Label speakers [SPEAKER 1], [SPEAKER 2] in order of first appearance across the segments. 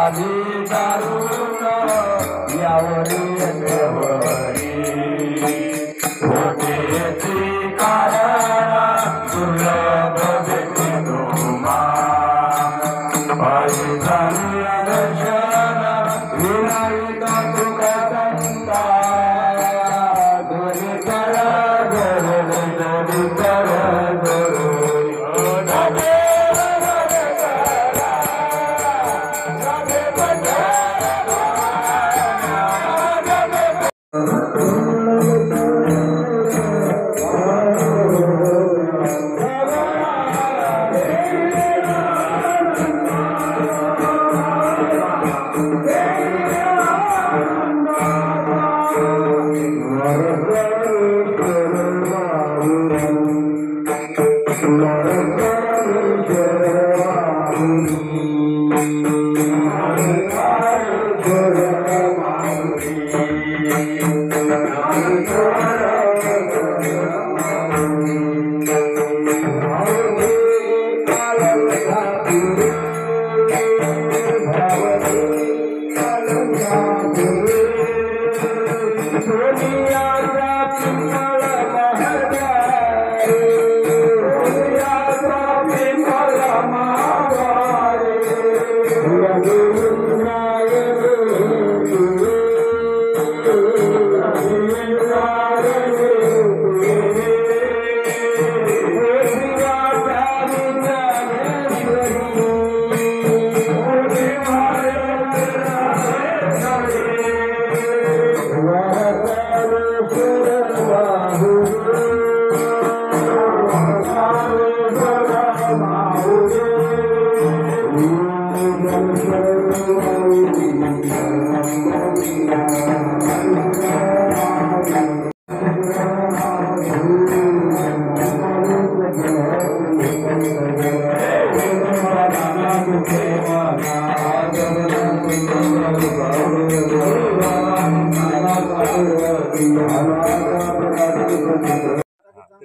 [SPEAKER 1] आली दारुण यावरी देवरी होतेची कारण दुर्लभ व्यक्ती तुम्हा पायी झाली दर्शन विनायक तुका संता घरी कर घरी कर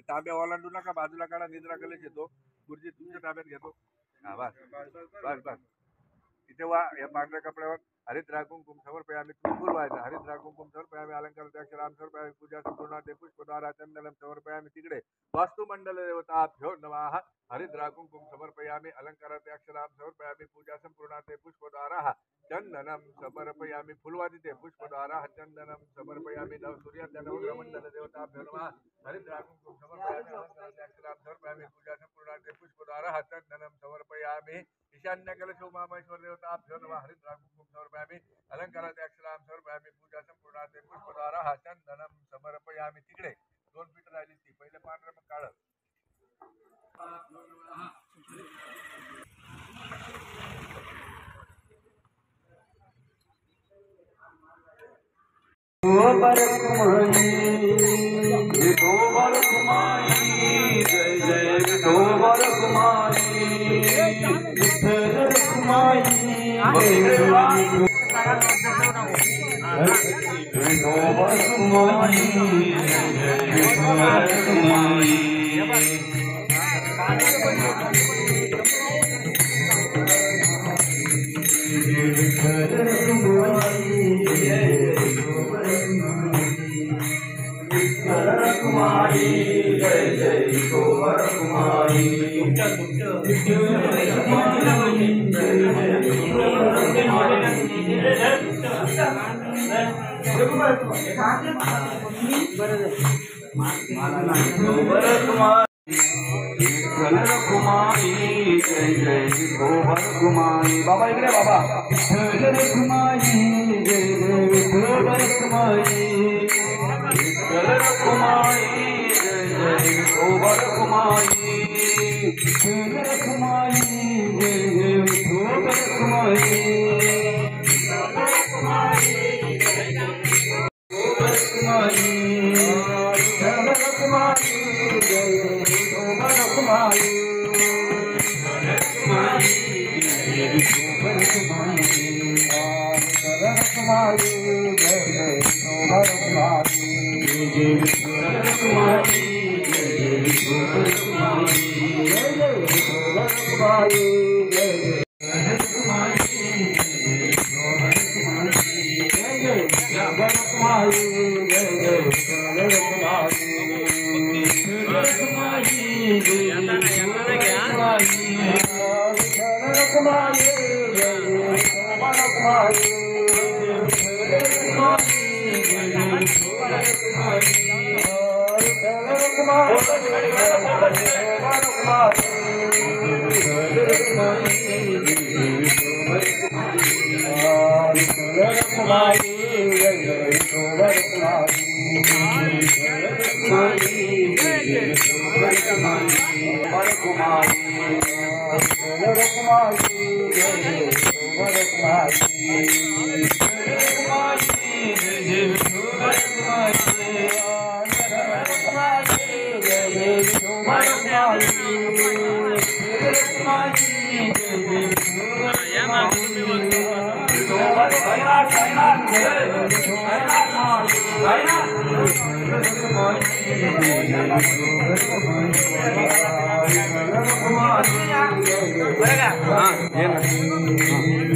[SPEAKER 2] ताब्या ओलांडू नका, बाजूला काढा, निद्रा कलेश येतो. गुरुजी तुमच्या ताब्यात घेतो. हा बस बस बस. इथे वा या पांढऱ्या कपड्यावर हरित कुंकुम समर्पयामि कुंकुम व्हायचं. हरित कुंकुम समर्पयामि अलंकार अक्षराम समर्पयामि पूजा संपूर्ण ते पुष्पद्वारा चंदनम समर्पयामि. तिकडे वास्तुमंडल देवताभ्यो नमः. हरित कुंकुम समर्पयामि अलंकार अक्षराम समर्पयामि पूजा संपूर्ण ते पुष्पद्वारा चंदनम समर्पयामि. फुलवादी ते पुष्पद्वारा चंदनम समर्पयामि. नव सूर्य नवग्रहमंडल देवताभ्यो नमः. हरित कुंकुम समर्पयामि अलंकार अक्षराम समर्पयामि पूजा संपूर्ण ते पुष्पद्वारा चंदनम समर्पयामि. ईशान्य कलश उमा महेश्वर देवताभ्यो नमः. हरित कुंकुम समर्पयामि अलंकारात अक्षराम समर्पयामि पूजा संपूर्ण ते पुष्पद्वारा चंदनम समर्पयामि. तिकडे 2 फीट राहिली ती. पहिले पांढरं मग काळं.
[SPEAKER 1] जय जय विठोबर कुमारी जय जय विठोबर कुमारी. बाबा इकडे बाबा. कुमारी जय जय विठोबर कुमारी. कुमारी जय जय विठोबर कुमारी. कुमारी जय जय विठोबर कुमारी.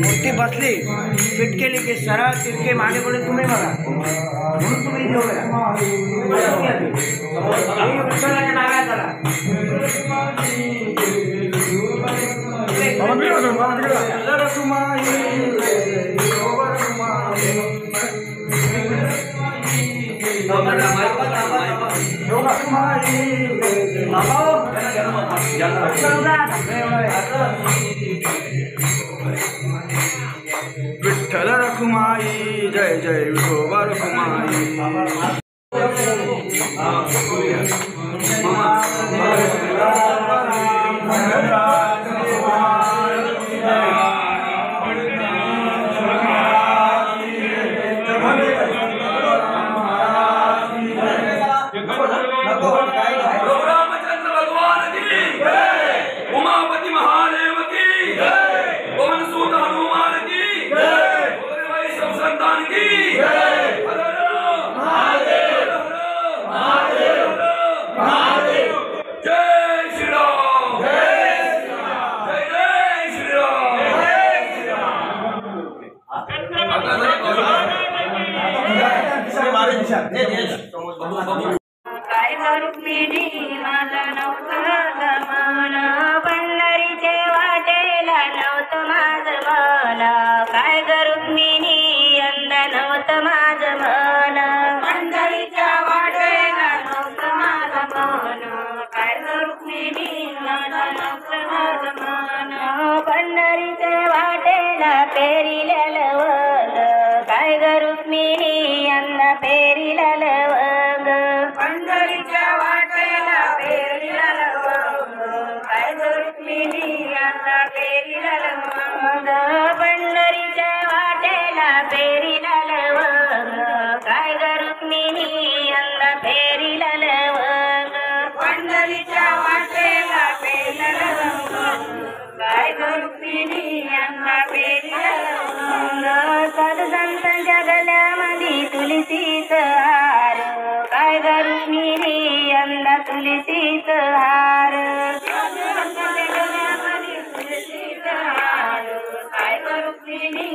[SPEAKER 3] मोठी बसली फिट केली की सरळ तिरके मागे पुढे तुम्ही बघा म्हणून तुम्ही विठ्ठलाच्या नावात चला विठ्ठल रखुमाई जय जय विठोबा रखुमाई
[SPEAKER 4] काय रुक्मिणी माझं नव्हतं मन पंढरीचे वाटेला नव्हतं माझं मन काय रुक्मिणी यंदा नव्हतं माझं मन पंढरीच्या वाटेला नव्हतं माझं मन काय रुक्मिणी माझं नव्हतं माझं मन पंढरीचे वाटेला पेरिल्या लवंग काय रुक्मिणी यंदा पेरिल्या लवंग पंढरीच्या वाटेला पेरिला लवंग काय रुक्मिणी यंदा पेरिला लवंग पंढरीच्या वाटेला पेरिला लवंग काय रुक्मिणी यंदा पेरिला लवंग पंढरीच्या वाटेला पेरिला लवंग काय रुक्मिणी यंदा पेरिला लवंग सदसंत जगल्यामध्ये तुलसीच हार काय रुक्मिणी यंदा तुलसीच हार तुलसीच हार काय रुक्मिणी